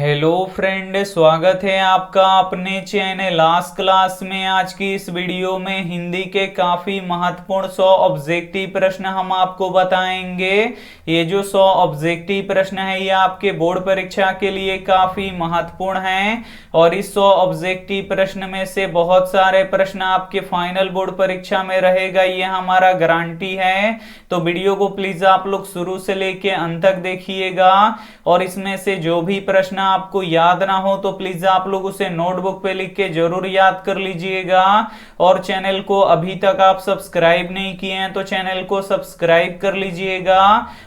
Hello friend, स्वागत है आपका अपने चैनल लास्ट क्लास में। आज की इस वीडियो में हिंदी के काफी महत्वपूर्ण 100 ऑब्जेक्टिव प्रश्न हम आपको बताएंगे। ये जो 100 ऑब्जेक्टिव प्रश्न है ये आपके बोर्ड परीक्षा के लिए काफी महत्वपूर्ण हैं और इस 100 ऑब्जेक्टिव प्रश्न में से बहुत सारे प्रश्न आपके फाइनल बोर्ड परीक्षा में रहेगा, ये हमारा गारंटी है। तो वीडियो को प्लीज आप लोग शुरू से लेके अंत तक देखिएगा और इसमें से जो भी प्रश्न आपको याद ना हो तो प्लीज आप लोग उसे नोटबुक पे लिख के जरूर याद कर लीजिएगा। और चैनल को अभी तक आप सब्सक्राइब नहीं किए हैं तो चैनल को सब्सक्राइब कर लीजिएगा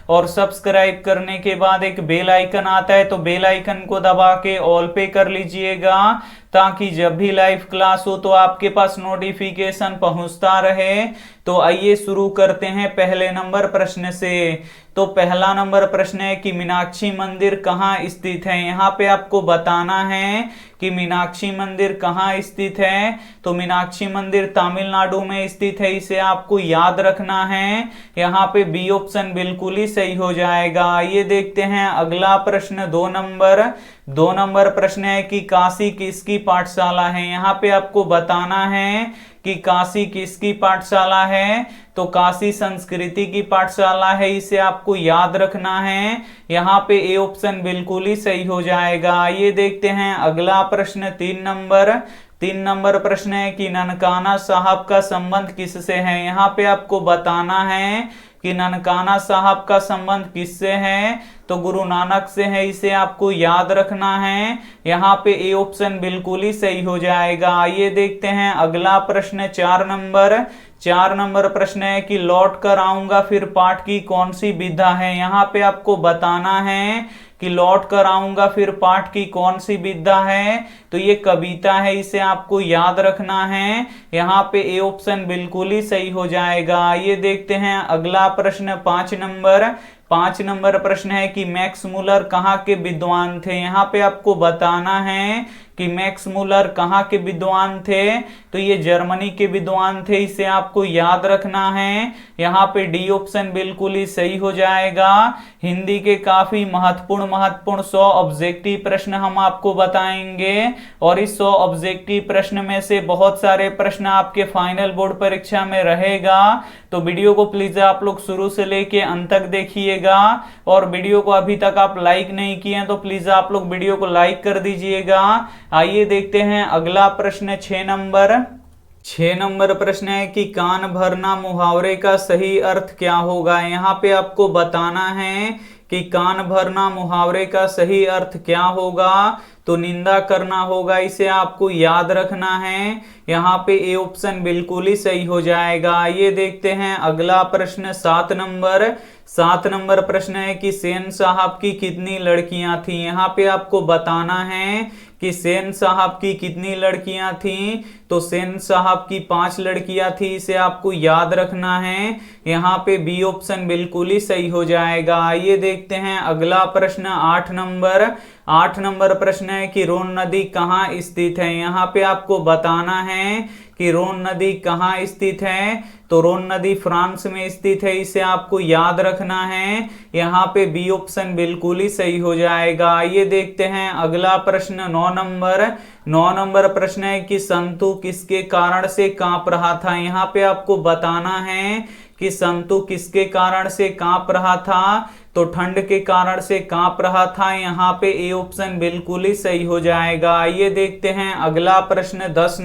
और सब्सक्राइब करने के बाद एक बेल आइकन आता है तो बेल आइकन को दबा के ऑल पे कर लीजिएगा ताकि जब भी लाइव क्लास हो तो आपके पास नोटिफिकेशन पहुंचता रहे। तो आइए शुरू करते हैं पहले नंबर प्रश्न से। तो पहला नंबर प्रश्न है कि मीनाक्षी मंदिर कहाँ स्थित है। यहाँ पे आपको बताना है कि मीनाक्षी मंदिर कहाँ स्थित है। तो मीनाक्षी मंदिर तमिलनाडु में स्थित है, इसे आपको याद रखना है। यहाँ पे बी ऑप्शन बिल्कुल ही सही हो जाएगा। ये देखते हैं अगला प्रश्न। दो नंबर प्रश्न है कि काशी किसकी पाठशाला है। यहाँ पे आपको बताना है कि काशी किसकी पाठशाला है। तो काशी संस्कृति की पाठशाला है, इसे आपको याद रखना है। यहाँ पे ए ऑप्शन बिल्कुल ही सही हो जाएगा। ये देखते हैं अगला प्रश्न। 3 नंबर प्रश्न है कि ननकाना साहब का संबंध किससे है। यहाँ पे आपको बताना है कि ननकाना साहब का संबंध किससे है। तो गुरु नानक से है, इसे आपको याद रखना है। यहाँ पे ए ऑप्शन बिल्कुल ही सही हो जाएगा। ये देखते हैं अगला प्रश्न। 4 नंबर प्रश्न है कि लौट कर आऊंगा फिर पाठ की कौन सी विधा है। यहाँ पे आपको बताना है कि लौट कर आऊंगा फिर पाठ की कौन सी विधा है। तो ये कविता है, इसे आपको याद रखना है। यहाँ पे ए ऑप्शन बिल्कुल ही सही हो जाएगा। ये देखते हैं अगला प्रश्न। 5 नंबर प्रश्न है कि मैक्स मुलर कहाँ के विद्वान थे। यहाँ पे आपको बताना है कि मैक्स मुलर कहाँ के विद्वान थे। तो ये जर्मनी के विद्वान थे, इसे आपको याद रखना है। यहाँ पे डी ऑप्शन बिल्कुल ही सही हो जाएगा। हिंदी के काफी महत्वपूर्ण 100 ऑब्जेक्टिव प्रश्न हम आपको बताएंगे और इस 100 ऑब्जेक्टिव प्रश्न में से बहुत सारे प्रश्न आपके फाइनल बोर्ड परीक्षा में रहेगा। तो वीडियो को प्लीज आप लोग शुरू से लेके अंत तक देखिएगा और वीडियो को अभी तक आप लाइक नहीं किए हैं तो प्लीज आप लोग वीडियो को लाइक कर दीजिएगा। आइए देखते हैं अगला प्रश्न। 6 नंबर प्रश्न है कि कान भरना मुहावरे का सही अर्थ क्या होगा। यहाँ पे आपको बताना है कि कान भरना मुहावरे का सही अर्थ क्या होगा। तो निंदा करना होगा, इसे आपको याद रखना है। यहाँ पे ए ऑप्शन बिल्कुल ही सही हो जाएगा। ये देखते हैं अगला प्रश्न। 7 नंबर प्रश्न है कि सेन साहब की कितनी लड़कियां थी। यहाँ पे आपको बताना है कि सेन साहब की कितनी लड़कियां थी। तो सेन साहब की 5 लड़कियां थी, इसे आपको याद रखना है। यहाँ पे बी ऑप्शन बिल्कुल ही सही हो जाएगा। ये देखते हैं अगला प्रश्न। 8 नंबर प्रश्न है कि रोन नदी कहाँ स्थित है। यहाँ पे आपको बताना है कि रोन नदी कहाँ स्थित है। तो रोन नदी फ्रांस में स्थित है, इसे आपको याद रखना है। यहाँ पे बी ऑप्शन बिल्कुल ही सही हो जाएगा। ये देखते हैं अगला प्रश्न। 9 नंबर प्रश्न है कि संतु किसके कारण से कांप रहा था। यहाँ पे आपको बताना है कि संतु किसके कारण से कांप रहा था। तो ठंड के कारण से कांप रहा था। यहाँ पे ए ऑप्शन बिल्कुल ही सही हो जाएगा। ये देखते हैं अगला प्रश्न। 10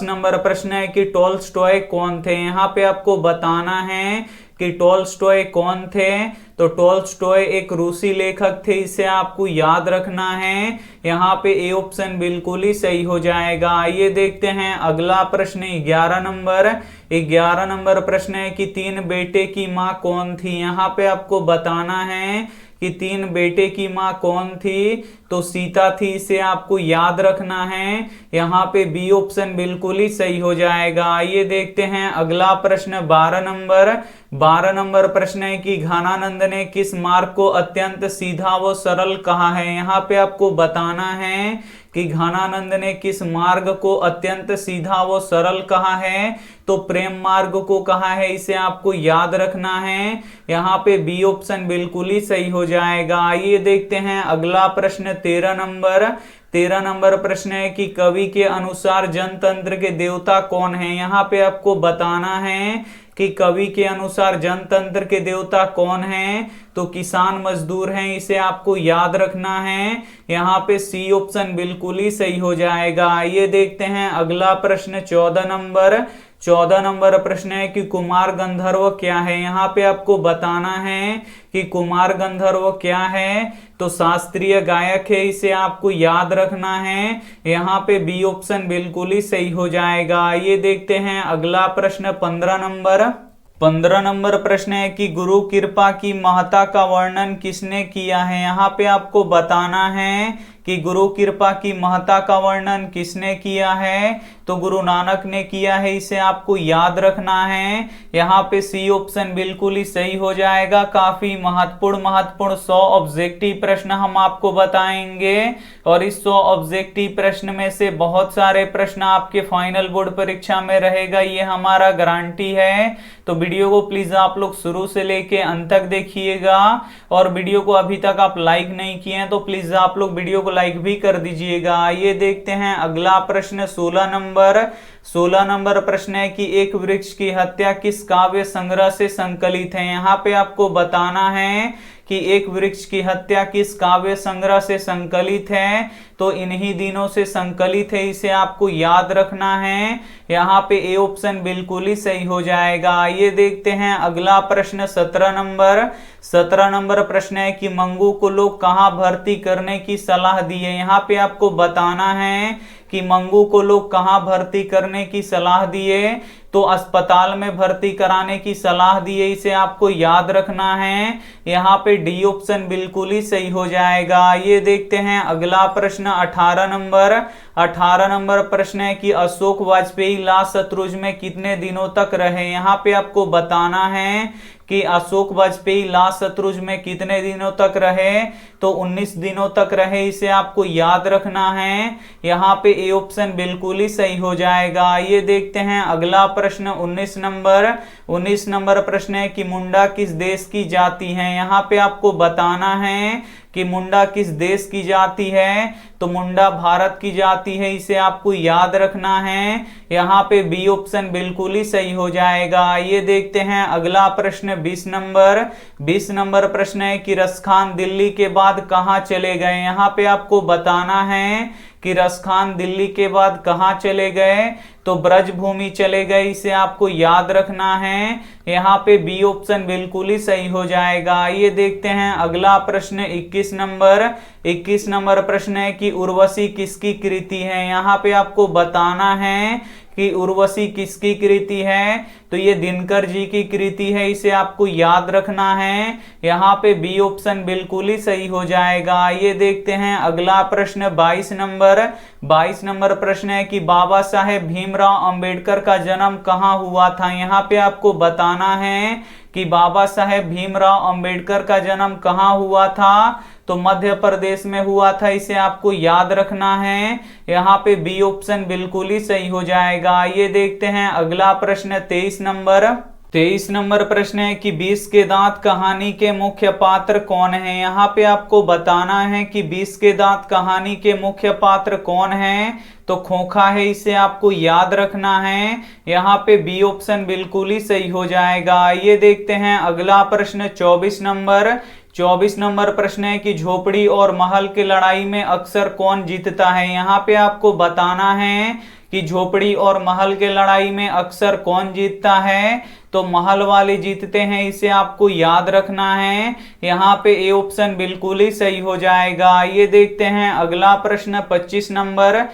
नंबर प्रश्न है कि टॉल्स्टॉय कौन थे। यहाँ पे आपको बताना है कि टॉल्स्टॉय कौन थे। तो टॉल्स्टॉय एक रूसी लेखक थे, इसे आपको याद रखना है। यहाँ पे ए ऑप्शन बिल्कुल ही सही हो जाएगा। ये देखते हैं अगला प्रश्न। 11 नंबर प्रश्न है कि 3 बेटे की माँ कौन थी। यहाँ पे आपको बताना है कि 3 बेटे की माँ कौन थी। तो सीता थी, इसे आपको याद रखना है। यहाँ पे बी ऑप्शन बिल्कुल ही सही हो जाएगा। ये देखते हैं अगला प्रश्न। 12 नंबर प्रश्न है कि घनानंद ने किस मार्ग को अत्यंत सीधा व सरल कहा है। यहाँ पे आपको बताना है कि घनानंद ने किस मार्ग को अत्यंत सीधा व सरल कहा है, तो प्रेम मार्ग को कहा है, इसे आपको याद रखना है। यहाँ पे बी ऑप्शन बिल्कुल ही सही हो जाएगा। आइए देखते हैं अगला प्रश्न 13 नंबर प्रश्न है कि कवि के अनुसार जनतंत्र के देवता कौन है। यहाँ पे आपको बताना है कि कवि के अनुसार जनतंत्र के देवता कौन हैं, तो किसान मजदूर हैं, इसे आपको याद रखना है। यहाँ पे सी ऑप्शन बिल्कुल ही सही हो जाएगा। आइए देखते हैं अगला प्रश्न 14 नंबर प्रश्न है कि कुमार गंधर्व क्या है। यहाँ पे आपको बताना है कि कुमार गंधर्व क्या है, तो शास्त्रीय गायक है, इसे आपको याद रखना है। यहाँ पे बी ऑप्शन बिल्कुल ही सही हो जाएगा। ये देखते हैं अगला प्रश्न 15 नंबर प्रश्न है कि गुरु कृपा की महत्ता का वर्णन किसने किया है। यहाँ पे आपको बताना है कि गुरु कृपा की महत्ता का वर्णन किसने किया है, तो गुरु नानक ने किया है, इसे आपको याद रखना है। यहाँ पे सी ऑप्शन बिल्कुल ही सही हो जाएगा। काफी महत्वपूर्ण 100 ऑब्जेक्टिव प्रश्न हम आपको बताएंगे और इस 100 ऑब्जेक्टिव प्रश्न में से बहुत सारे प्रश्न आपके फाइनल बोर्ड परीक्षा में रहेगा, ये हमारा गारंटी है। तो वीडियो को प्लीज आप लोग शुरू से लेके अंत तक देखिएगा और वीडियो को अभी तक आप लाइक नहीं किए हैं तो प्लीज आप लोग वीडियो को लाइक भी कर दीजिएगा। आइए देखते हैं अगला प्रश्न 16 नंबर प्रश्न है कि एक वृक्ष की हत्या किस काव्य संग्रह से संकलित है। यहाँ पे आपको बताना है कि एक वृक्ष की हत्या किस काव्य संग्रह से संकलित है, तो इन्हीं दिनों से संकलित है, इसे आपको याद रखना है। यहाँ पे ए ऑप्शन बिल्कुल ही सही हो जाएगा। आइए देखते हैं अगला प्रश्न 17 नंबर प्रश्न है कि मंगू को लोग कहाँ भर्ती करने की सलाह दी है। यहाँ पे आपको बताना है कि मंगू को लोग कहाँ भर्ती करने की सलाह दिए, तो अस्पताल में भर्ती कराने की सलाह दी है, इसे आपको याद रखना है। यहाँ पे डी ऑप्शन बिल्कुल ही सही हो जाएगा। ये देखते हैं अगला प्रश्न 18 नंबर प्रश्न है कि अशोक वाजपेयी लाल शत्रुंज में कितने दिनों तक रहे। यहाँ पे आपको बताना है कि अशोक वाजपेयी लाल शत्रुंज में कितने दिनों तक रहे, तो 19 दिनों तक रहे, इसे आपको याद रखना है। यहाँ पे ए ऑप्शन बिल्कुल ही सही हो जाएगा। ये देखते हैं अगला प्रश्न 19 नंबर प्रश्न है कि मुंडा किस देश की जाति है। यहाँ पे आपको बताना है कि मुंडा किस देश की जाति है, तो मुंडा भारत की जाति है, इसे आपको याद रखना है। यहाँ पे बी ऑप्शन बिल्कुल ही सही हो जाएगा। ये देखते हैं अगला प्रश्न 20 नंबर प्रश्न है कि रसखान दिल्ली के बाद कहाँ चले गए। यहाँ पे आपको बताना है कि रसखान दिल्ली के बाद कहाँ चले गए, तो ब्रजभूमि चले गए, इसे आपको याद रखना है। यहाँ पे बी ऑप्शन बिल्कुल ही सही हो जाएगा। ये देखते हैं अगला प्रश्न 21 नंबर प्रश्न है कि उर्वशी किसकी कृति है। यहाँ पे आपको बताना है कि उर्वशी किसकी कृति है, तो ये दिनकर जी की कृति है, इसे आपको याद रखना है। यहाँ पे बी ऑप्शन बिल्कुल ही सही हो जाएगा। ये देखते हैं अगला प्रश्न 22 नंबर प्रश्न है कि बाबा साहेब भीमराव अंबेडकर का जन्म कहाँ हुआ था। यहाँ पे आपको बताना है कि बाबा साहेब भीमराव अंबेडकर का जन्म कहाँ हुआ था, तो मध्य प्रदेश में हुआ था, इसे आपको याद रखना है। यहाँ पे बी ऑप्शन बिल्कुल ही सही हो जाएगा। ये देखते हैं अगला प्रश्न 23 नंबर प्रश्न है कि 20 के दांत कहानी के मुख्य पात्र कौन है। यहाँ पे आपको बताना है कि 20 के दांत कहानी के मुख्य पात्र कौन है, तो खोखा है, इसे आपको याद रखना है। यहाँ पे बी ऑप्शन बिल्कुल ही सही हो जाएगा। ये देखते हैं अगला प्रश्न 24 नंबर प्रश्न है कि झोपड़ी और महल की लड़ाई में अक्सर कौन जीतता है। यहाँ पे आपको बताना है कि झोपड़ी और महल के लड़ाई में अक्सर कौन जीतता है, तो महल वाले जीतते हैं, इसे आपको याद रखना है। यहाँ पे ए ऑप्शन बिल्कुल ही सही हो जाएगा। ये देखते हैं अगला प्रश्न 25 नंबर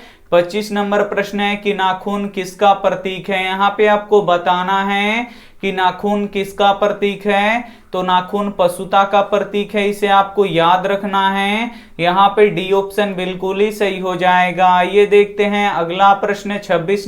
प्रश्न है कि नाखून किसका प्रतीक है। यहाँ पे आपको बताना है कि नाखून किसका प्रतीक है, तो नाखून पशुता का प्रतीक है, इसे आपको याद रखना है। यहाँ पे डी ऑप्शन बिल्कुल ही सही हो जाएगा। ये देखते हैं अगला प्रश्न 26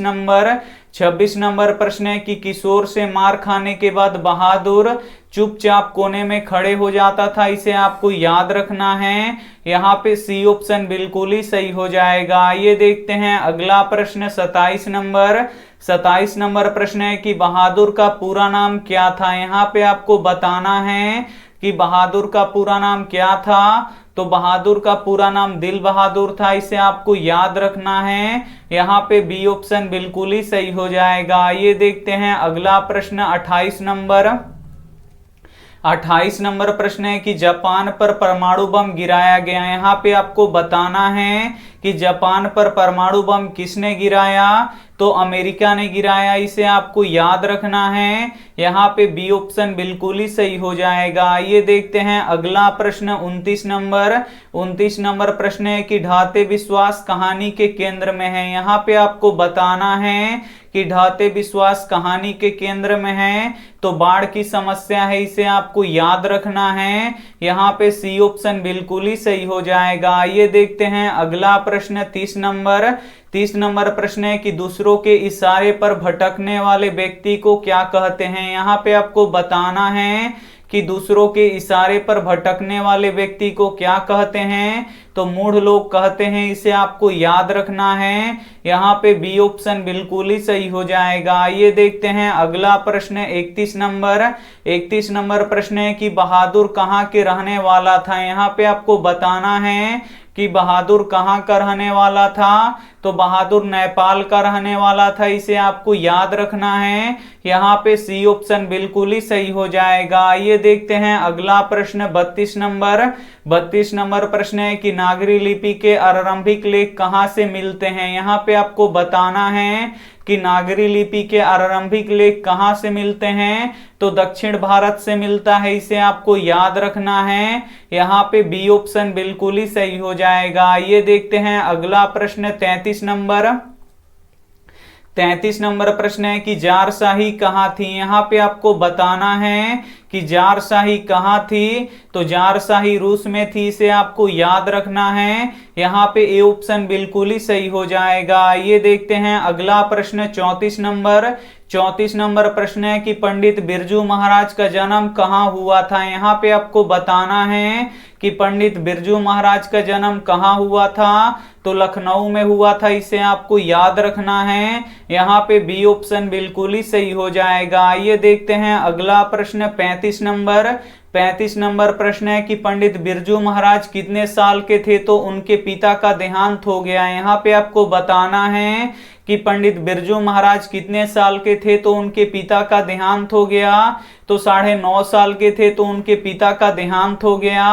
26 नंबर प्रश्न है कि किशोर से मार खाने के बाद बहादुर चुपचाप कोने में खड़े हो जाता था, इसे आपको याद रखना है। यहाँ पे सी ऑप्शन बिल्कुल ही सही हो जाएगा। ये देखते हैं अगला प्रश्न 27 नंबर। 27 नंबर प्रश्न है कि बहादुर का पूरा नाम क्या था। यहाँ पे आपको बताना है कि बहादुर का पूरा नाम क्या था। तो बहादुर का पूरा नाम दिल बहादुर था, इसे आपको याद रखना है। यहाँ पे बी ऑप्शन बिल्कुल ही सही हो जाएगा। ये देखते हैं अगला प्रश्न 28 नंबर। 28 नंबर प्रश्न है कि जापान पर परमाणु बम गिराया गया। यहाँ पे आपको बताना है कि जापान पर परमाणु बम किसने गिराया। तो अमेरिका ने गिराया, इसे आपको याद रखना है। यहाँ पे बी ऑप्शन बिल्कुल ही सही हो जाएगा। ये देखते हैं अगला प्रश्न 29 नंबर। 29 नंबर प्रश्न है कि ढाते विश्वास कहानी के केंद्र में है। यहाँ पे आपको बताना है कि ढाते विश्वास कहानी के केंद्र में है तो बाढ़ की समस्या है, इसे आपको याद रखना है। यहाँ पे सी ऑप्शन बिल्कुल ही सही हो जाएगा। ये देखते हैं अगला प्रश्न 30 नंबर। 30 नंबर प्रश्न है कि दूसरों के इशारे पर भटकने वाले व्यक्ति को क्या कहते हैं। यहाँ पे आपको बताना है कि दूसरों के इशारे पर भटकने वाले व्यक्ति को क्या कहते हैं। तो मूढ़ लोग कहते हैं, इसे आपको याद रखना है। यहाँ पे बी ऑप्शन बिल्कुल ही सही हो जाएगा। ये देखते हैं अगला प्रश्न 31 नंबर। 31 नंबर प्रश्न है कि बहादुर कहाँ के रहने वाला था। यहाँ पे आपको बताना है कि बहादुर कहाँ का रहने वाला था। तो बहादुर नेपाल का रहने वाला था, इसे आपको याद रखना है। यहाँ पे सी ऑप्शन बिल्कुल ही सही हो जाएगा। ये देखते हैं अगला प्रश्न 32 नंबर। 32 नंबर प्रश्न है कि नागरी लिपि के आरंभिक लेख कहाँ से मिलते हैं। यहाँ पे आपको बताना है कि नागरी लिपि के आरंभिक लेख कहाँ से मिलते हैं। तो दक्षिण भारत से मिलता है, इसे आपको याद रखना है। यहाँ पे बी ऑप्शन बिल्कुल ही सही हो जाएगा। ये देखते हैं अगला प्रश्न 33 नंबर। 33 नंबर प्रश्न है कि जारशाही कहाँ थी। यहाँ पे आपको बताना है कि जारशाही कहाँ थी। तो जारशाही रूस में थी, इसे आपको याद रखना है। यहाँ पे ए ऑप्शन बिल्कुल ही सही हो जाएगा। ये देखते हैं अगला प्रश्न 34 नंबर। 34 नंबर प्रश्न है कि पंडित बिरजू महाराज का जन्म कहाँ हुआ था। यहाँ पे आपको बताना है कि पंडित बिरजू महाराज का जन्म कहाँ हुआ था। तो लखनऊ में हुआ था, इसे आपको याद रखना है। यहाँ पे बी ऑप्शन बिल्कुल ही सही हो जाएगा। ये देखते हैं अगला प्रश्न 35 नंबर। 35 नंबर प्रश्न है कि पंडित बिरजू महाराज कितने साल के थे तो उनके पिता का देहांत हो गया। यहाँ पे आपको बताना है कि पंडित बिरजू महाराज कितने साल के थे तो उनके पिता का देहांत हो गया। तो 9.5 साल के थे तो उनके पिता का देहांत हो गया।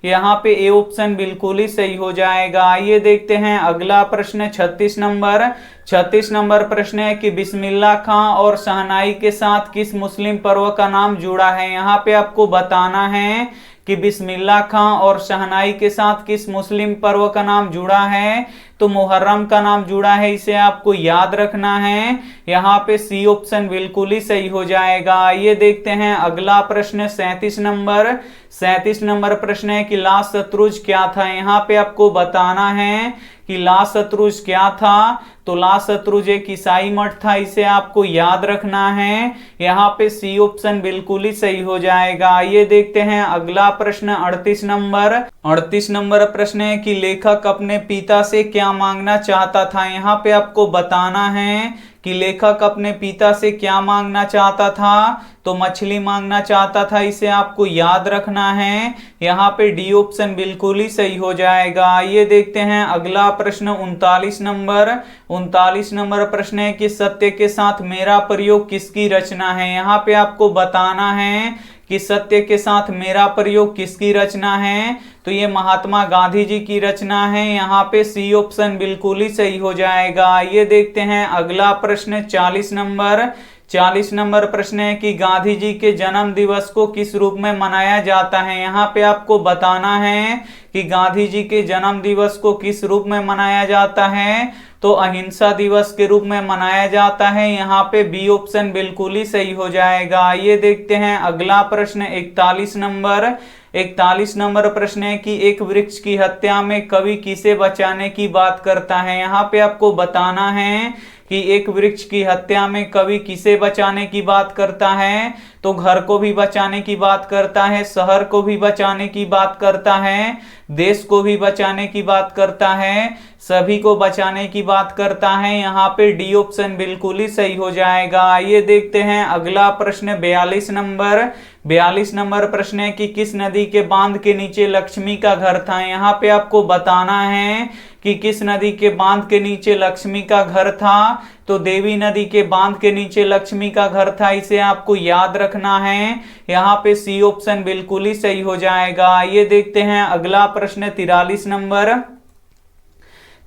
यहाँ पे ए ऑप्शन बिल्कुल ही सही हो जाएगा। ये देखते हैं अगला प्रश्न 36 नंबर। 36 नंबर प्रश्न है कि बिस्मिल्लाह खां और शहनाई के साथ किस मुस्लिम पर्व का नाम जुड़ा है। यहाँ पे आपको बताना है कि बिस्मिल्लाह खां और शहनाई के साथ किस मुस्लिम पर्व का नाम जुड़ा है। तो मुहर्रम का नाम जुड़ा है, इसे आपको याद रखना है। यहाँ पे सी ऑप्शन बिल्कुल ही सही हो जाएगा। ये देखते हैं अगला प्रश्न 37 नंबर। 37 नंबर प्रश्न है कि ला शत्रुज क्या था। यहाँ पे आपको बताना है कि ला शत्रुज क्या था। तो ला शत्रुज एक ईसाई मठ था, इसे आपको याद रखना है। यहाँ पे सी ऑप्शन बिल्कुल ही सही हो जाएगा। ये देखते हैं अगला प्रश्न 38 नंबर। 38 नंबर प्रश्न है कि लेखक अपने पिता से क्या मांगना चाहता था। यहाँ पे आपको बताना है कि लेखक अपने पिता से क्या मांगना चाहता था। तो मछली मांगना चाहता था, इसे आपको याद रखना है। यहाँ पे डी ऑप्शन बिल्कुल ही सही हो जाएगा। ये देखते हैं अगला प्रश्न 39 नंबर। 39 नंबर प्रश्न है कि सत्य के साथ मेरा प्रयोग किसकी रचना है। यहाँ पे आपको बताना है कि सत्य के साथ मेरा प्रयोग किसकी रचना है। तो ये महात्मा गांधी जी की रचना है। यहाँ पे सी ऑप्शन बिल्कुल ही सही हो जाएगा। ये देखते हैं अगला प्रश्न 40 नंबर। 40 नंबर प्रश्न है कि गांधी जी के जन्म दिवस को किस रूप में मनाया जाता है। यहाँ पे आपको बताना है कि गांधी जी के जन्म दिवस को किस रूप में मनाया जाता है। तो अहिंसा दिवस के रूप में मनाया जाता है। यहाँ पे बी ऑप्शन बिल्कुल ही सही हो जाएगा। ये देखते हैं अगला प्रश्न 41 नंबर। 41 नंबर प्रश्न है कि एक वृक्ष की हत्या में कवि किसे बचाने की बात करता है। यहाँ पे आपको बताना है कि कि एक वृक्ष की हत्या में कवि किसे बचाने की बात करता है, तो घर को भी बचाने की बात करता है, शहर को भी बचाने की बात करता है, देश को भी बचाने की बात करता है, सभी को बचाने की बात करता है। यहाँ पे डी ऑप्शन बिल्कुल ही सही हो जाएगा। आइए देखते हैं अगला प्रश्न 42 नंबर। 42 नंबर प्रश्न है कि किस नदी के बांध के नीचे लक्ष्मी का घर था। यहाँ पे आपको बताना है कि किस नदी के बांध के नीचे लक्ष्मी का घर था, तो देवी नदी के बांध के नीचे लक्ष्मी का घर था, इसे आपको याद रखना है। यहाँ पे सी ऑप्शन बिल्कुल ही सही हो जाएगा। ये देखते हैं अगला प्रश्न 43 नंबर।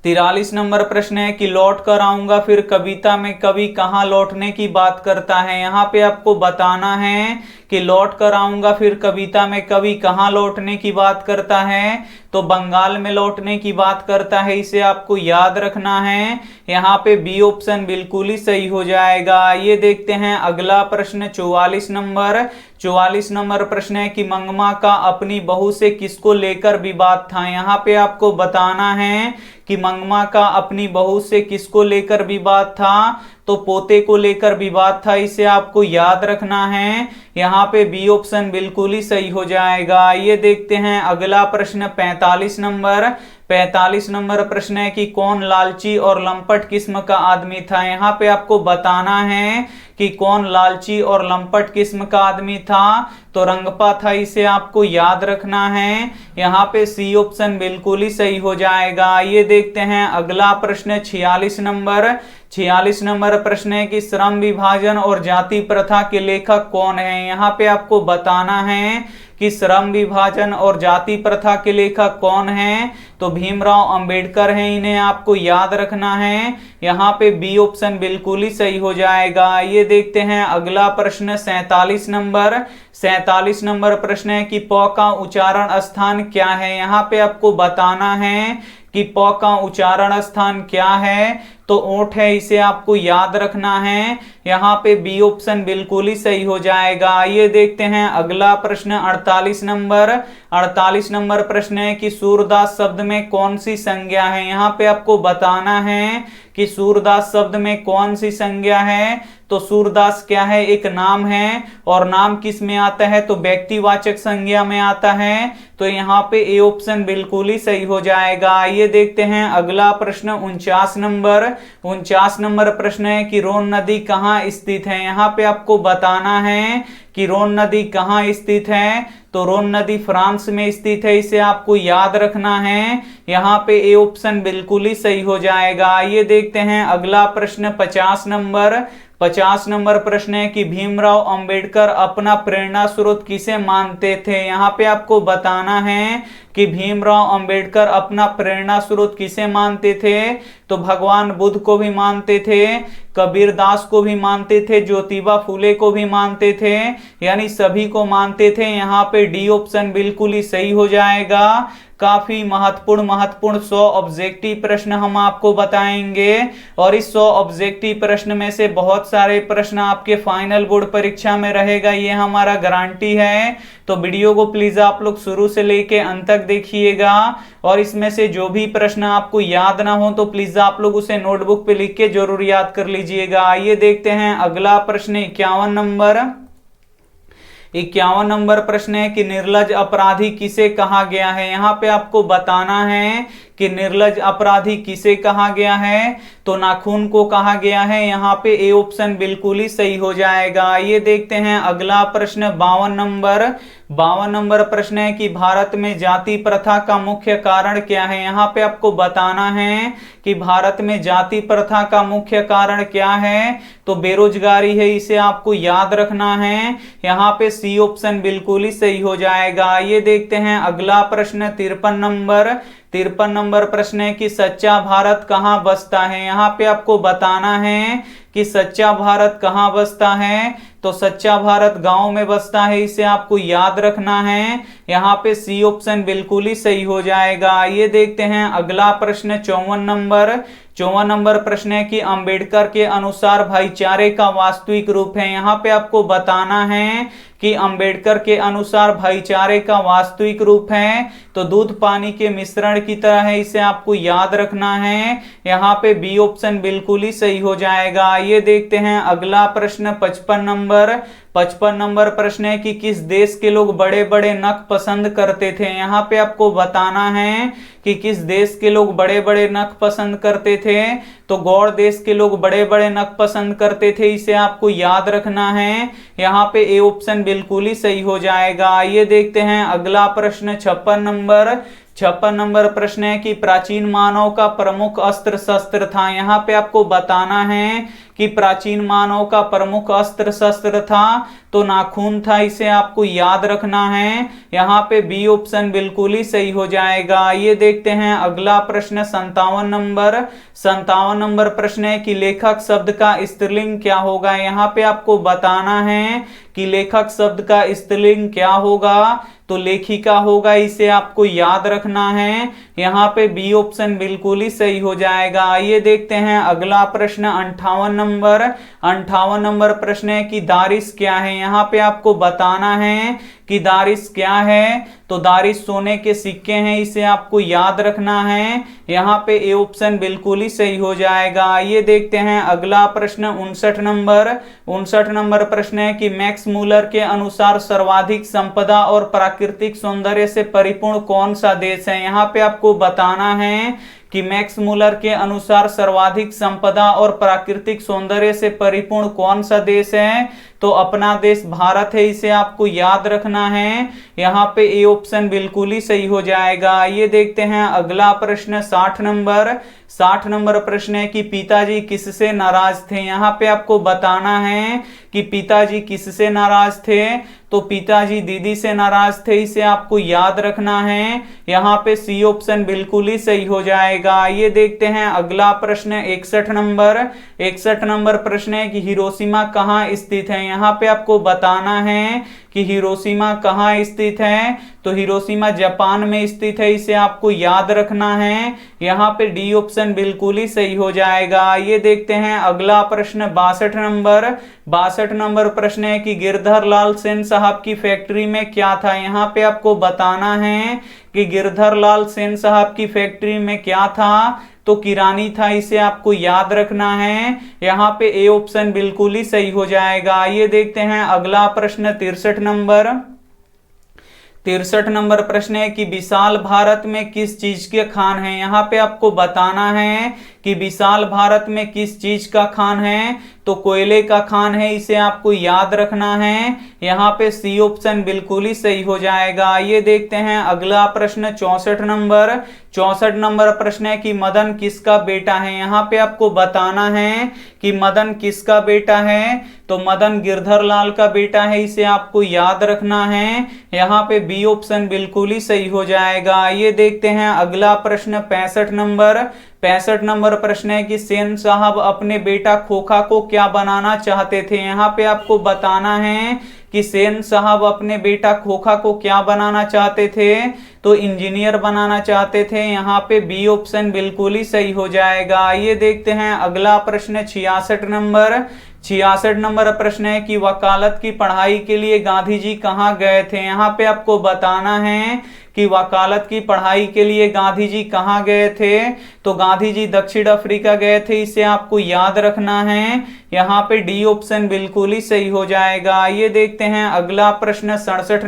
43 नंबर प्रश्न है कि लौट कर आऊंगा फिर कविता में कवि कहाँ लौटने की बात करता है। यहाँ पे आपको बताना है कि लौट कर आऊंगा फिर कविता में कवि कहाँ लौटने की बात करता है, तो बंगाल में लौटने की बात करता है, इसे आपको याद रखना है। यहाँ पे बी ऑप्शन बिल्कुल ही सही हो जाएगा। ये देखते हैं अगला प्रश्न 44 नंबर। 44 नंबर प्रश्न है कि मंगमा का अपनी बहू से किसको लेकर विवाद था। यहाँ पे आपको बताना है कि मंगमा का अपनी बहू से किसको लेकर विवाद था, तो पोते को लेकर विवाद था, इसे आपको याद रखना है। यहाँ पे बी ऑप्शन बिल्कुल ही सही हो जाएगा। ये देखते हैं अगला प्रश्न 45 नंबर। 45 नंबर प्रश्न है कि कौन लालची और लंपट किस्म का आदमी था। यहाँ पे आपको बताना है कि कौन लालची और लंपट किस्म का आदमी था, तो रंगपा था, इसे आपको याद रखना है। यहाँ पे सी ऑप्शन बिल्कुल ही सही हो जाएगा। ये देखते हैं अगला प्रश्न 46 नंबर। 46 नंबर प्रश्न है कि श्रम विभाजन और जाति प्रथा के लेखक कौन है। यहाँ पे आपको बताना है कि श्रम विभाजन और जाति प्रथा के लेखक कौन हैं, तो भीमराव अंबेडकर हैं, इन्हें आपको याद रखना है। यहाँ पे बी ऑप्शन बिल्कुल ही सही हो जाएगा। ये देखते हैं अगला प्रश्न 47 नंबर। 47 नंबर प्रश्न है कि प का उच्चारण स्थान क्या है। यहाँ पे आपको बताना है कि प का उच्चारण स्थान क्या है, तो ओठ है, इसे आपको याद रखना है। यहाँ पे बी ऑप्शन बिल्कुल ही सही हो जाएगा। ये देखते हैं अगला प्रश्न 48 नंबर। 48 नंबर प्रश्न है कि सूरदास शब्द में कौन सी संज्ञा है। यहाँ पे आपको बताना है कि सूरदास शब्द में कौन सी संज्ञा है, तो सूरदास क्या है, एक नाम है, और नाम किस में आता है, तो व्यक्तिवाचक संज्ञा में आता है, तो यहाँ पे ए ऑप्शन बिल्कुल ही सही हो जाएगा। ये देखते हैं अगला प्रश्न 49 नंबर। 49 नंबर प्रश्न है कि रोन नदी कहाँ स्थित है। यहाँ पे आपको बताना है कि रोन नदी कहाँ स्थित है, तो रोन नदी फ्रांस में स्थित है, इसे आपको याद रखना है। यहाँ पे ए ऑप्शन बिल्कुल ही सही हो जाएगा। ये देखते हैं अगला प्रश्न 50 नंबर। 50 नंबर प्रश्न है कि भीमराव अंबेडकर अपना प्रेरणा स्रोत किसे मानते थे। यहाँ पे आपको बताना है कि भीमराव अंबेडकर अपना प्रेरणा स्रोत किसे मानते थे, तो भगवान बुद्ध को भी मानते थे, कबीरदास को भी मानते थे, ज्योतिबा फुले को भी मानते थे, यानी सभी को मानते थे। यहाँ पे डी ऑप्शन बिल्कुल ही सही हो जाएगा। काफी महत्वपूर्ण 100 ऑब्जेक्टिव प्रश्न हम आपको बताएंगे, और इस 100 ऑब्जेक्टिव प्रश्न में से बहुत सारे प्रश्न आपके फाइनल बोर्ड परीक्षा में रहेगा, ये हमारा गारंटी है। तो वीडियो को प्लीज आप लोग शुरू से लेके अंत तक देखिएगा, और इसमें से जो भी प्रश्न आपको याद ना हो तो प्लीज आप लोग उसे नोटबुक पे लिख के जरूर याद कर लीजिएगा। आइए देखते हैं अगला प्रश्न 51 नंबर। 51 नंबर प्रश्न है कि निर्लज अपराधी किसे कहा गया है। यहाँ पे आपको बताना है कि निर्लज अपराधी किसे कहा गया है, तो नाखून को कहा गया है। यहाँ पे ए ऑप्शन बिल्कुल ही सही हो जाएगा। ये देखते हैं अगला प्रश्न 52 नंबर। 52 नंबर प्रश्न है कि भारत में जाति प्रथा का मुख्य कारण क्या है। यहाँ पे आपको बताना है कि भारत में जाति प्रथा का मुख्य कारण क्या है, तो बेरोजगारी है, इसे आपको याद रखना है। यहाँ पे सी ऑप्शन बिल्कुल ही सही हो जाएगा। ये देखते हैं अगला प्रश्न 53 नंबर। 53 नंबर प्रश्न है कि सच्चा भारत कहाँ बसता है। यहाँ पे आपको बताना है कि सच्चा भारत कहाँ बसता है, तो सच्चा भारत गांव में बसता है, इसे आपको याद रखना है। यहाँ पे सी ऑप्शन बिल्कुल ही सही हो जाएगा। ये देखते हैं अगला प्रश्न 54 नंबर। 54 नंबर प्रश्न है कि अंबेडकर के अनुसार भाईचारे का वास्तविक रूप है। यहाँ पे आपको बताना है कि अंबेडकर के अनुसार भाईचारे का वास्तविक रूप है? तो दूध पानी के मिश्रण की तरह है, इसे आपको याद रखना है। यहाँ पे बी ऑप्शन बिल्कुल ही सही हो जाएगा। ये देखते हैं अगला प्रश्न 55 नंबर प्रश्न है कि किस देश के लोग बड़े बड़े नख पसंद करते थे? यहाँ पे आपको बताना है कि किस देश के लोग बड़े बड़े नख पसंद करते थे। तो गौड़ देश के लोग बड़े बड़े नख पसंद करते थे, इसे आपको याद रखना है। यहाँ पे ए ऑप्शन बिल्कुल ही सही हो जाएगा। ये देखते हैं अगला प्रश्न 56 नंबर प्रश्न है कि प्राचीन मानव का प्रमुख अस्त्र शस्त्र था। यहाँ पे आपको बताना है कि प्राचीन मानव का प्रमुख अस्त्र शस्त्र था, तो नाखून था, इसे आपको याद रखना है। यहाँ पे बी ऑप्शन बिल्कुल ही सही हो जाएगा। ये देखते हैं अगला प्रश्न 57 नंबर प्रश्न है कि लेखक शब्द का स्त्रीलिंग क्या होगा? यहाँ पे आपको बताना है कि लेखक शब्द का स्त्रीलिंग क्या होगा? तो लेखिका होगा, इसे आपको याद रखना है। यहाँ पे बी ऑप्शन बिल्कुल ही सही हो जाएगा। ये देखते हैं अगला प्रश्न 58 नंबर प्रश्न है कि दारिश क्या है? यहाँ पे आपको बताना है कि दारिश क्या है। तो दारिश सोने के सिक्के हैं, इसे आपको याद रखना है। यहाँ पे ए ऑप्शन बिल्कुल ही सही हो जाएगा। ये देखते हैं अगला प्रश्न 59 नंबर प्रश्न है कि मैक्स मूलर के अनुसार सर्वाधिक संपदा और प्राकृतिक सौंदर्य से परिपूर्ण कौन सा देश है? यहाँ पे आपको बताना है कि मैक्स मूलर के अनुसार सर्वाधिक संपदा और प्राकृतिक सौंदर्य से परिपूर्ण कौन सा देश है? तो अपना देश भारत है, इसे आपको याद रखना है। यहाँ पे ए ऑप्शन बिल्कुल ही सही हो जाएगा। ये देखते हैं अगला प्रश्न 60 नंबर प्रश्न है कि पिताजी किससे नाराज थे? यहाँ पे आपको बताना है कि पिताजी किससे नाराज थे। तो पिताजी दीदी से नाराज थे, इसे आपको याद रखना है। यहाँ पे सी ऑप्शन बिल्कुल ही सही हो जाएगा। ये देखते हैं अगला प्रश्न 61 नंबर प्रश्न है कि हिरोशिमा कहाँ स्थित है? यहाँ पे आपको बताना है कि हिरोशिमा कहाँ स्थित है। तो हिरोशिमा जापान में स्थित है, इसे आपको याद रखना है। यहाँ पे डी ऑप्शन बिल्कुल ही सही हो जाएगा। ये देखते हैं अगला प्रश्न 62 नंबर प्रश्न है कि गिरधर लाल सेन साहब की फैक्ट्री में क्या था? यहाँ पे आपको बताना है कि गिरधर लाल सेन साहब की फैक्ट्री में क्या था? तो किरानी था, इसे आपको याद रखना है। यहाँ पे ए ऑप्शन बिल्कुल ही सही हो जाएगा। ये देखते हैं अगला प्रश्न 63 नंबर प्रश्न है कि विशाल भारत में किस चीज के खान है? यहाँ पे आपको बताना है कि विशाल भारत में किस चीज का खान है। तो कोयले का खान है, इसे आपको याद रखना है। यहाँ पे सी ऑप्शन बिल्कुल ही सही हो जाएगा। ये देखते हैं अगला प्रश्न 64 नंबर प्रश्न है कि मदन किसका बेटा है? यहाँ पे आपको बताना है कि मदन किसका बेटा है। तो मदन गिरधर लाल का बेटा है, इसे आपको याद रखना है। यहाँ पे बी ऑप्शन बिल्कुल ही सही हो जाएगा। ये देखते हैं अगला प्रश्न 65 नंबर प्रश्न है कि सेन साहब अपने बेटा खोखा को क्या बनाना चाहते थे? यहाँ पे आपको बताना है कि सेन साहब अपने बेटा खोखा को क्या बनाना चाहते थे। तो इंजीनियर बनाना चाहते थे। यहाँ पे बी ऑप्शन बिल्कुल ही सही हो जाएगा। ये देखते हैं अगला प्रश्न 66 नंबर प्रश्न है कि वकालत की पढ़ाई के लिए गांधी जी कहाँ गए थे? यहाँ पे आपको बताना है कि वकालत की पढ़ाई के लिए गांधी जी कहाँ गए थे। तो गांधी जी दक्षिण अफ्रीका गए थे, इसे आपको याद रखना है। यहाँ पे डी ऑप्शन बिल्कुल ही सही हो जाएगा। ये देखते हैं अगला प्रश्न 67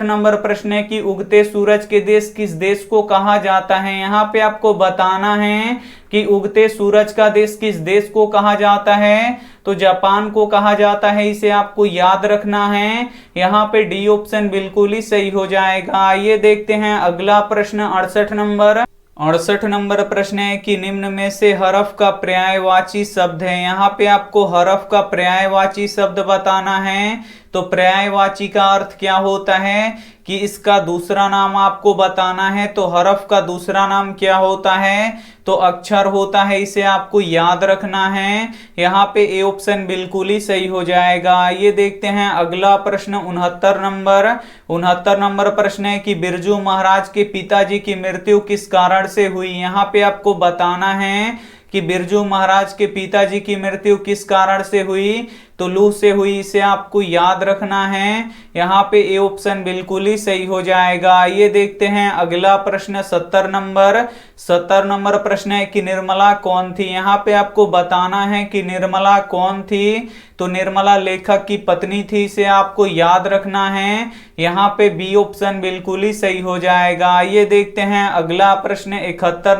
नंबर प्रश्न है कि उगते सूरज के देश किस देश को कहा जाता है? यहाँ पे आपको बताना है कि उगते सूरज का देश किस देश को कहा जाता है। तो जापान को कहा जाता है, इसे आपको याद रखना है। यहाँ पे डी ऑप्शन बिल्कुल ही सही हो जाएगा। ये देखते हैं अगला प्रश्न 68 नंबर प्रश्न है कि निम्न में से हरफ का पर्यायवाची शब्द है। यहाँ पे आपको हरफ का पर्यायवाची शब्द बताना है। तो पर्यायवाची का अर्थ क्या होता है कि इसका दूसरा नाम आपको बताना है। तो हरफ का दूसरा नाम क्या होता है? तो अक्षर होता है, इसे आपको याद रखना है। यहाँ पे ए ऑप्शन बिल्कुल ही सही हो जाएगा। ये देखते हैं अगला प्रश्न 69 नंबर प्रश्न है कि बिरजू महाराज के पिताजी की मृत्यु किस कारण से हुई? यहाँ पे आपको बताना है कि बिरजू महाराज के पिताजी की मृत्यु किस कारण से हुई। तो लू से हुई, इसे आपको याद रखना है। यहाँ पे ए ऑप्शन बिल्कुल ही सही हो जाएगा। ये देखते हैं अगला प्रश्न 70 नंबर प्रश्न है कि निर्मला कौन थी। यहाँ पे आपको बताना है कि निर्मला कौन थी। तो निर्मला लेखक की पत्नी थी, इसे आपको याद रखना है। यहाँ पे बी ऑप्शन बिल्कुल ही सही हो जाएगा। ये देखते हैं अगला प्रश्न 71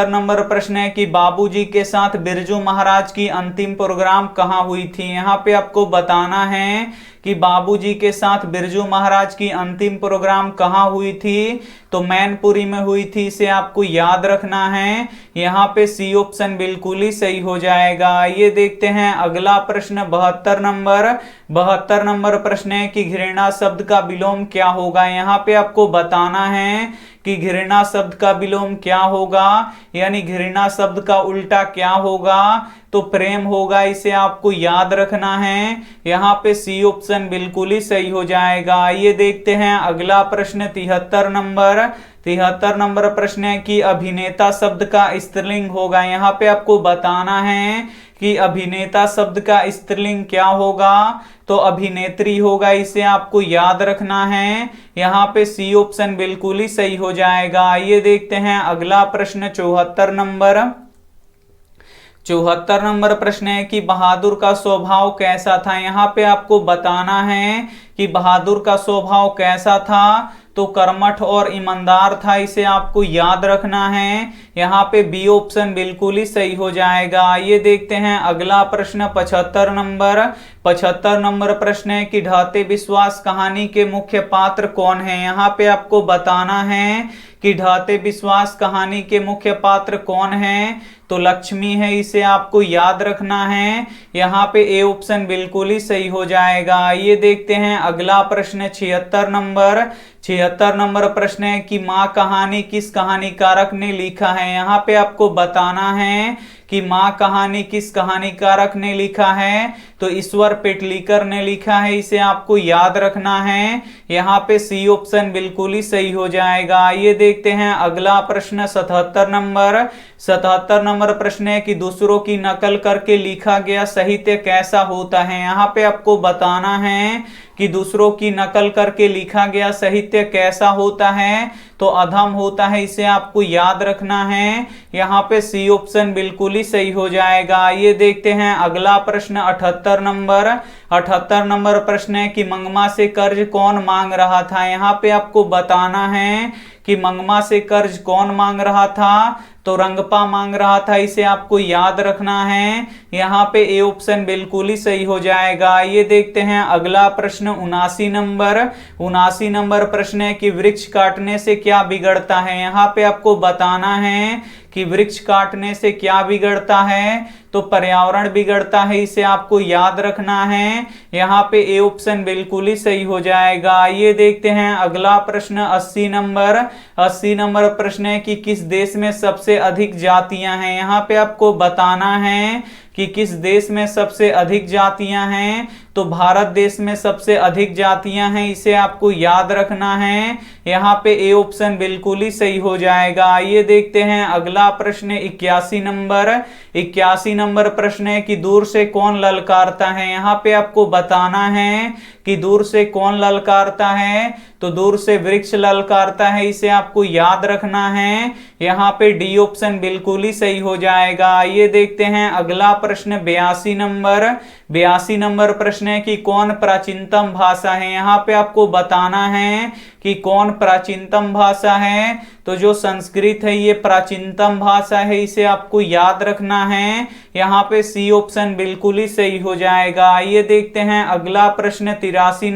नंबर प्रश्न है कि बाबूजी के साथ बिरजू महाराज की अंतिम प्रोग्राम कहाँ हुई थी। यहाँ पे आपको बताना है कि बाबूजी के साथ बिरजू महाराज की अंतिम प्रोग्राम कहाँ हुई थी। तो मैनपुरी में हुई थी, इसे आपको याद रखना है। यहाँ पे सी ऑप्शन बिल्कुल ही सही हो जाएगा। ये देखते हैं अगला प्रश्न 72 नंबर प्रश्न है कि घृणा शब्द का विलोम क्या होगा। यहाँ पे आपको बताना है कि घृणा शब्द का विलोम क्या होगा, यानी घृणा शब्द का उल्टा क्या होगा। तो प्रेम होगा, इसे आपको याद रखना है। यहाँ पे सी ऑप्शन बिल्कुल ही सही हो जाएगा। ये देखते हैं अगला प्रश्न 73 नंबर प्रश्न है कि अभिनेता शब्द का स्त्रीलिंग होगा। यहाँ पे आपको बताना है कि अभिनेता शब्द का स्त्रीलिंग क्या होगा। तो अभिनेत्री होगा, इसे आपको याद रखना है। यहाँ पे सी ऑप्शन बिल्कुल ही सही हो जाएगा। ये देखते हैं अगला प्रश्न 74 नंबर प्रश्न है कि बहादुर का स्वभाव कैसा था। यहाँ पे आपको बताना है कि बहादुर का स्वभाव कैसा था। तो कर्मठ और ईमानदार था, इसे आपको याद रखना है। यहाँ पे बी ऑप्शन बिल्कुल ही सही हो जाएगा। ये देखते हैं अगला प्रश्न 75 नंबर प्रश्न है कि ढाते विश्वास कहानी के मुख्य पात्र कौन है। यहाँ पे आपको बताना है कि ढाते विश्वास कहानी के मुख्य पात्र कौन है। तो लक्ष्मी है, इसे आपको याद रखना है। यहाँ पे ए ऑप्शन बिल्कुल ही सही हो जाएगा। ये देखते हैं अगला प्रश्न 76 नंबर प्रश्न है कि माँ कहानी किस कहानीकारक ने लिखा है। यहाँ पे आपको बताना है कि माँ कहानी किस कहानीकारक ने लिखा है। तो ईश्वर पेटलीकर ने लिखा है, इसे आपको याद रखना है। यहाँ पे सी ऑप्शन बिल्कुल ही सही हो जाएगा। ये देखते हैं अगला प्रश्न 77 नंबर प्रश्न है कि दूसरों की नकल करके लिखा गया साहित्य कैसा होता है। यहाँ पे आपको बताना है कि दूसरों की नकल करके लिखा गया साहित्य कैसा होता है। तो अधम होता है, इसे आपको याद रखना है। यहाँ पे सी ऑप्शन बिल्कुल ही सही हो जाएगा। ये देखते हैं अगला प्रश्न 78 नंबर प्रश्न है कि मंगमा से कर्ज कौन मांग रहा था। यहाँ पे आपको बताना है कि मंगमा से कर्ज कौन मांग रहा था। तो रंगपा मांग रहा था, इसे आपको याद रखना है। यहाँ पे ए ऑप्शन बिल्कुल ही सही हो जाएगा। ये देखते हैं अगला प्रश्न 79 नंबर प्रश्न है कि वृक्ष काटने से क्या बिगड़ता है। यहाँ पे आपको बताना है कि वृक्ष काटने से क्या बिगड़ता है। तो पर्यावरण बिगड़ता है, इसे आपको याद रखना है। यहाँ पे ए ऑप्शन बिल्कुल ही सही हो जाएगा। ये देखते हैं अगला प्रश्न 80 नंबर प्रश्न है कि किस देश में सबसे अधिक जातियां हैं। यहाँ पे आपको बताना है कि किस देश में सबसे अधिक जातियां हैं। तो भारत देश में सबसे अधिक जातियां हैं, इसे आपको याद रखना है। यहाँ पे ए ऑप्शन बिल्कुल ही सही हो जाएगा। ये देखते हैं अगला प्रश्न 81 नंबर प्रश्न है कि दूर से कौन ललकारता है। यहाँ पे आपको बताना है कि दूर से कौन ललकारता है। तो दूर से वृक्ष ललकारता है, इसे आपको याद रखना है। यहाँ पे डी ऑप्शन बिल्कुल ही सही हो जाएगा। ये देखते हैं अगला प्रश्न 82 नंबर प्रश्न है कि कौन प्राचीनतम भाषा है। यहाँ पे आपको बताना है कि कौन प्राचीनतम भाषा है। तो जो संस्कृत है ये प्राचीनतम भाषा है, इसे आपको याद रखना है। यहाँ पे सी ऑप्शन बिल्कुल ही सही हो जाएगा। ये देखते हैं अगला प्रश्न 83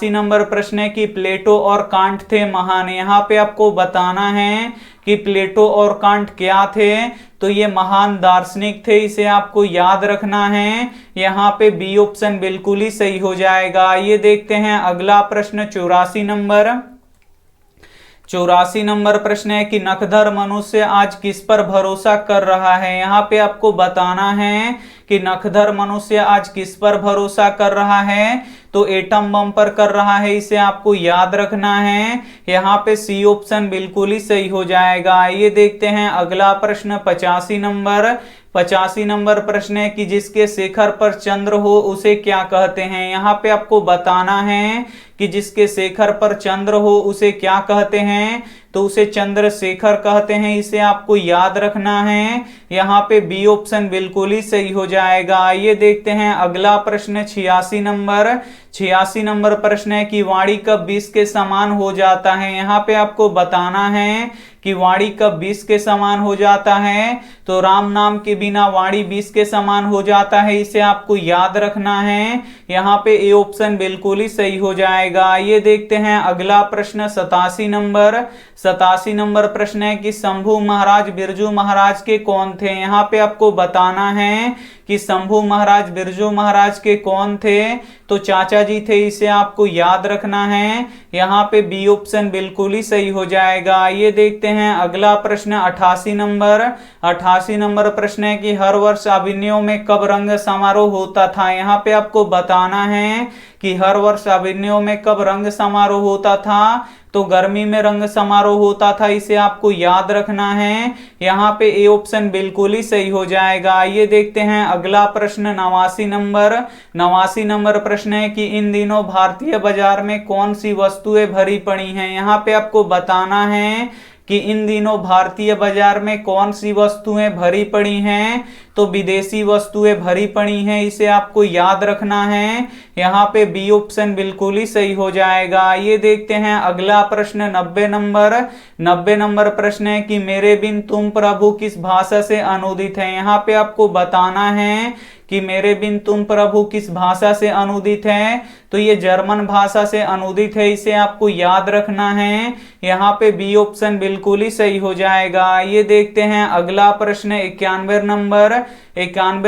नंबर प्रश्न है कि प्लेटो और कांट थे महान। यहाँ पे आपको बताना है कि प्लेटो और कांट क्या थे। तो ये महान दार्शनिक थे, इसे आपको याद रखना है। यहाँ पे बी ऑप्शन बिल्कुल ही सही हो जाएगा। ये देखते हैं अगला प्रश्न 84 नंबर प्रश्न है कि नखदर मनुष्य आज किस पर भरोसा कर रहा है। यहाँ पे आपको बताना है कि नखदर मनुष्य आज किस पर भरोसा कर रहा है। तो एटम बम पर कर रहा है, इसे आपको याद रखना है। यहाँ पे सी ऑप्शन बिल्कुल ही सही हो जाएगा। ये देखते हैं अगला प्रश्न 85 85 नंबर प्रश्न है कि जिसके शिखर पर चंद्र हो उसे क्या कहते हैं। यहाँ पे आपको बताना है कि जिसके शिखर पर चंद्र हो उसे क्या कहते हैं, तो उसे चंद्रशेखर कहते हैं। इसे आपको याद रखना है। यहाँ पे बी ऑप्शन बिल्कुल ही सही हो जाएगा। ये देखते हैं अगला प्रश्न 86 नंबर प्रश्न है कि वाणी कब 20 के समान हो जाता है। यहाँ पे आपको बताना है कि वाणी कब 20 के समान हो जाता है, तो राम नाम के बिना वाणी 20 के समान हो जाता है। इसे आपको याद रखना है। यहाँ पे ए ऑप्शन बिल्कुल ही सही हो जाएगा। ये देखते हैं अगला प्रश्न 87 नंबर प्रश्न है कि शंभू महाराज बिरजू महाराज के कौन थे। यहाँ पे आपको बताना है कि शंभू महाराज बिरजू महाराज के कौन थे, तो चाचा जी थे। इसे आपको याद रखना है। यहाँ पे बी ऑप्शन बिल्कुल ही सही हो जाएगा। ये देखते हैं अगला प्रश्न 88 नंबर प्रश्न है कि हर वर्ष अभिनयों में कब रंग समारोह होता था। यहाँ पे आपको बताना है कि हर वर्ष अभिनयों में कब रंग समारोह होता था, तो गर्मी में रंग समारोह होता था। इसे आपको याद रखना है। यहाँ पे ए ऑप्शन बिल्कुल ही सही हो जाएगा। ये देखते हैं अगला प्रश्न 89 नंबर प्रश्न है कि इन दिनों भारतीय बाजार में कौन सी वस्तुएं भरी पड़ी हैं। यहाँ पे आपको बताना है कि इन दिनों भारतीय बाजार में कौन सी वस्तुएं भरी पड़ी हैं, तो विदेशी वस्तुएं भरी पड़ी हैं। इसे आपको याद रखना है। यहाँ पे बी ऑप्शन बिल्कुल ही सही हो जाएगा। ये देखते हैं अगला प्रश्न 90 नंबर प्रश्न है कि मेरे बिन तुम प्रभु किस भाषा से अनुदित है। यहाँ पे आपको बताना है कि मेरे बिन तुम प्रभु किस भाषा से अनुदित है, तो ये जर्मन भाषा से अनुदित है। इसे आपको याद रखना है। यहाँ पे बी ऑप्शन बिल्कुल ही सही हो जाएगा। ये देखते हैं अगला प्रश्न 91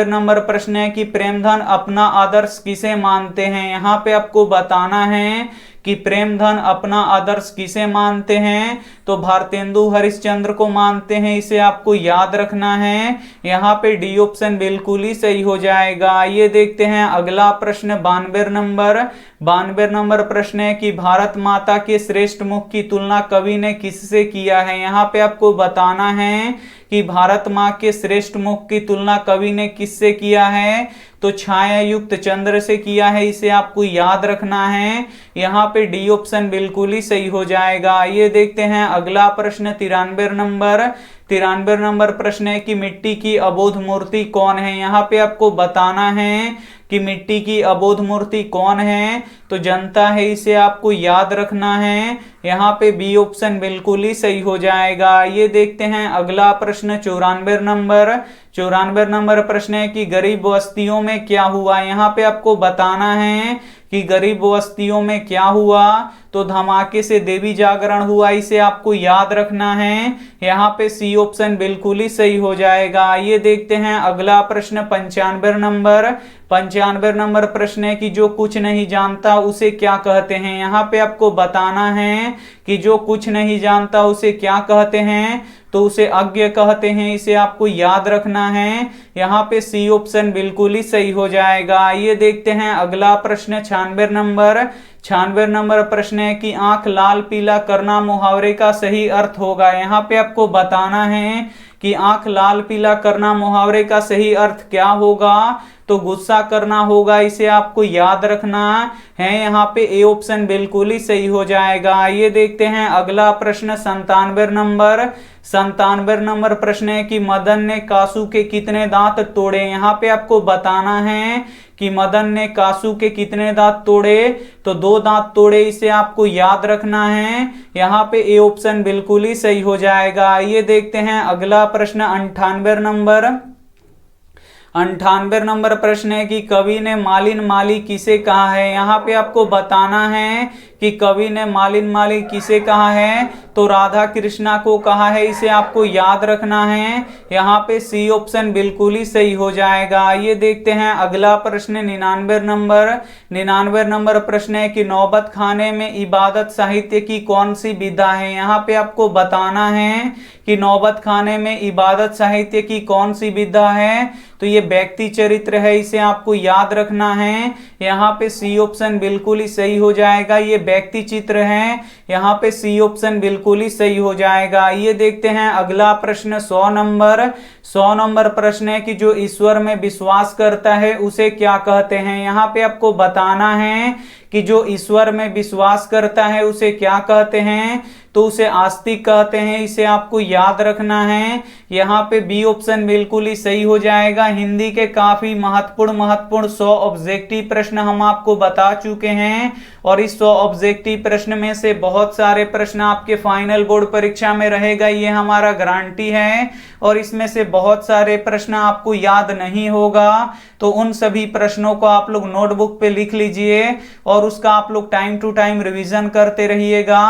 नंबर प्रश्न है कि प्रेमधन अपना आदर्श किसे मानते हैं। यहाँ पे आपको बताना है कि प्रेमधन अपना आदर्श किसे मानते हैं, तो भारतेंदु हरिश्चंद्र को मानते हैं। इसे आपको याद रखना है। यहाँ पे डी ऑप्शन बिल्कुल ही सही हो जाएगा। ये देखते हैं अगला प्रश्न 92 नंबर प्रश्न है कि भारत माता के श्रेष्ठ मुख की तुलना कवि ने किससे किया है। यहाँ पे आपको बताना है कि भारत माँ के श्रेष्ठ मुख की तुलना कवि ने किससे किया है, तो छाया युक्त चंद्र से किया है। इसे आपको याद रखना है। यहाँ पे डी ऑप्शन बिल्कुल ही सही हो जाएगा। ये देखते हैं अगला प्रश्न 93 नंबर प्रश्न है कि मिट्टी की अबोध मूर्ति कौन है। यहाँ पे आपको बताना है कि मिट्टी की अबोध मूर्ति कौन है, तो जनता है। इसे आपको याद रखना है। यहाँ पे बी ऑप्शन बिल्कुल ही सही हो जाएगा। ये देखते हैं अगला प्रश्न 94 नंबर प्रश्न है कि गरीब बस्तियों में क्या हुआ। यहाँ पे आपको बताना है कि गरीब बस्तियों में क्या हुआ, तो धमाके से देवी जागरण हुआ। इसे आपको याद रखना है। यहाँ पे सी ऑप्शन बिल्कुल ही सही हो जाएगा। ये देखते हैं अगला प्रश्न 95 नंबर प्रश्न है कि जो कुछ नहीं जानता उसे क्या कहते हैं। यहाँ पे आपको बताना है कि जो कुछ नहीं जानता उसे क्या कहते हैं, तो उसे अज्ञ कहते हैं। इसे आपको याद रखना है। यहाँ पे सी ऑप्शन बिल्कुल ही सही हो जाएगा। ये देखते हैं अगला प्रश्न 96 नंबर प्रश्न है कि आंख लाल पीला करना मुहावरे का सही अर्थ होगा। यहाँ पे आपको बताना है कि आंख लाल पीला करना मुहावरे का सही अर्थ क्या होगा, तो गुस्सा करना होगा। इसे आपको याद रखना है। यहाँ पे ए ऑप्शन बिल्कुल ही सही हो जाएगा। ये देखते हैं अगला प्रश्न 97 नंबर प्रश्न है कि मदन ने कासू के कितने दांत तोड़े। यहाँ पे आपको बताना है कि मदन ने कासू के कितने दांत तोड़े, तो 2 दांत तोड़े। इसे आपको याद रखना है। यहाँ पे ए ऑप्शन बिल्कुल ही सही हो जाएगा। ये देखते हैं अगला प्रश्न 98 नंबर प्रश्न है कि कवि ने मालिन माली किसे कहा है। यहाँ पे आपको बताना है कि कवि ने मालिन माली किसे कहा है, तो राधा कृष्णा को कहा है। इसे आपको याद रखना है। यहाँ पे सी ऑप्शन बिल्कुल ही सही हो जाएगा। ये देखते हैं अगला प्रश्न 99 नंबर प्रश्न है कि नौबत खाने में इबादत साहित्य की कौन सी विधा है। यहाँ पे आपको बताना है कि नौबत खाने में इबादत साहित्य की कौन सी विधा है, तो ये व्यक्ति चरित्र है, इसे आपको याद रखना है। यहाँ पे सी ऑप्शन बिल्कुल ही सही हो जाएगा, ये व्यक्ति चित्र है, यहाँ पे सी ऑप्शन बिल्कुल ही सही हो जाएगा। ये देखते हैं अगला प्रश्न 100 नंबर प्रश्न है कि जो ईश्वर में विश्वास करता है उसे क्या कहते हैं। यहाँ पे आपको बताना है कि जो ईश्वर में विश्वास करता है उसे क्या कहते हैं, तो उसे आस्तिक कहते हैं, इसे आपको याद रखना है। यहाँ पे बी ऑप्शन बिल्कुल ही सही हो जाएगा। हिंदी के काफी महत्वपूर्ण 100 ऑब्जेक्टिव प्रश्न हम आपको बता चुके हैं और इस 100 ऑब्जेक्टिव प्रश्न में से बहुत सारे प्रश्न आपके फाइनल बोर्ड परीक्षा में रहेगा, ये हमारा गारंटी है। और इसमें से बहुत सारे प्रश्न आपको याद नहीं होगा, तो उन सभी प्रश्नों को आप लोग नोटबुक पे लिख लीजिए और उसका आप लोग टाइम टू टाइम रिवीजन करते रहिएगा।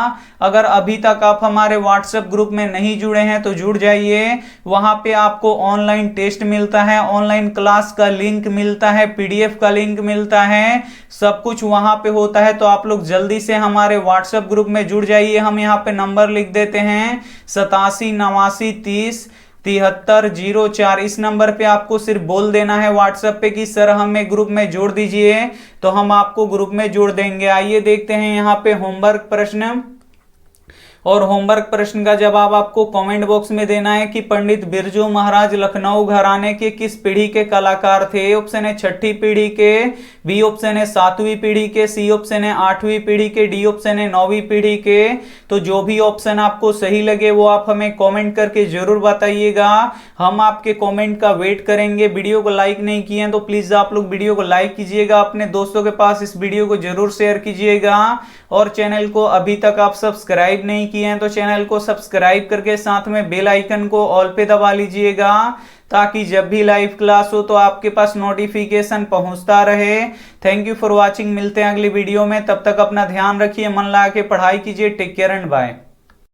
अगर अभी तक आप हमारे व्हाट्सएप ग्रुप में नहीं जुड़े हैं तो जुड़ जाइए, वहां पे आपको ऑनलाइन टेस्ट मिलता है, ऑनलाइन क्लास का लिंक मिलता है, पीडीएफ का लिंक मिलता है, सब कुछ वहां पे होता है। तो आप लोग जल्दी से हमारे व्हाट्सएप ग्रुप में जुड़ जाइए। हम यहाँ पे नंबर लिख देते हैं 87 89 30 73 04। इस नंबर पे आपको सिर्फ बोल देना है व्हाट्सएप पे कि सर हमें ग्रुप में जोड़ दीजिए, तो हम आपको ग्रुप में जोड़ देंगे। आइए देखते हैं यहाँ पे होमवर्क प्रश्न, और होमवर्क प्रश्न का जवाब आपको कमेंट बॉक्स में देना है कि पंडित बिरजू महाराज लखनऊ घराने के किस पीढ़ी के कलाकार थे। ए ऑप्शन है 6ठी पीढ़ी के, बी ऑप्शन है 7वीं पीढ़ी के, सी ऑप्शन है 8वीं पीढ़ी के, डी ऑप्शन है 9वीं पीढ़ी के। तो जो भी ऑप्शन आपको सही लगे वो आप हमें कमेंट करके जरूर बताइएगा, हम आपके कमेंट का वेट करेंगे। वीडियो को लाइक नहीं किए हैं तो प्लीज आप लोग वीडियो को लाइक कीजिएगा, अपने दोस्तों के पास इस वीडियो को जरूर शेयर कीजिएगा, और चैनल को अभी तक आप सब्सक्राइब नहीं किए हैं तो चैनल को सब्सक्राइब करके साथ में बेल आइकन को ऑल पे दबा लीजिएगा, ताकि जब भी लाइव क्लास हो तो आपके पास नोटिफिकेशन पहुंचता रहे। थैंक यू फॉर वॉचिंग, मिलते हैं अगली वीडियो में, तब तक अपना ध्यान रखिए, मन लगा के पढ़ाई कीजिए। Take care and bye.